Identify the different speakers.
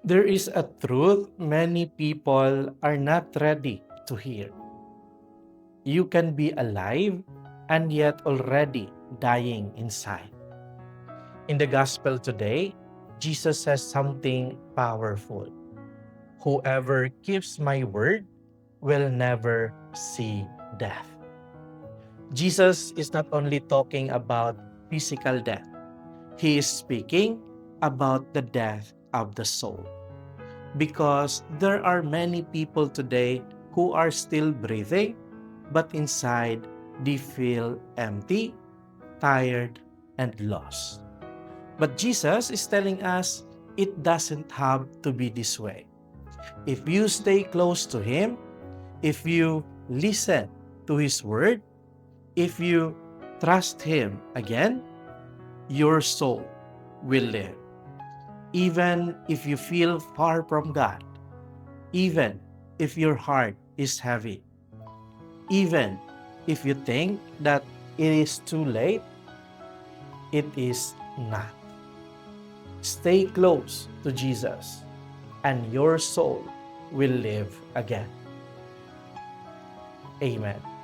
Speaker 1: There is a truth many people are not ready to hear. You can be alive and yet already dying inside. In the gospel today, Jesus says something powerful. Whoever keeps my word will never see death. Jesus is not only talking about physical death, he is speaking about the death of the soul. Because there are many people today who are still breathing, but inside they feel empty, tired, and lost. But Jesus is telling us it doesn't have to be this way. If you stay close to Him, if you listen to His word, if you trust Him again, your soul will live. Even if you feel far from God, even if your heart is heavy, even if you think that it is too late, it is not. Stay close to Jesus, and your soul will live again. Amen.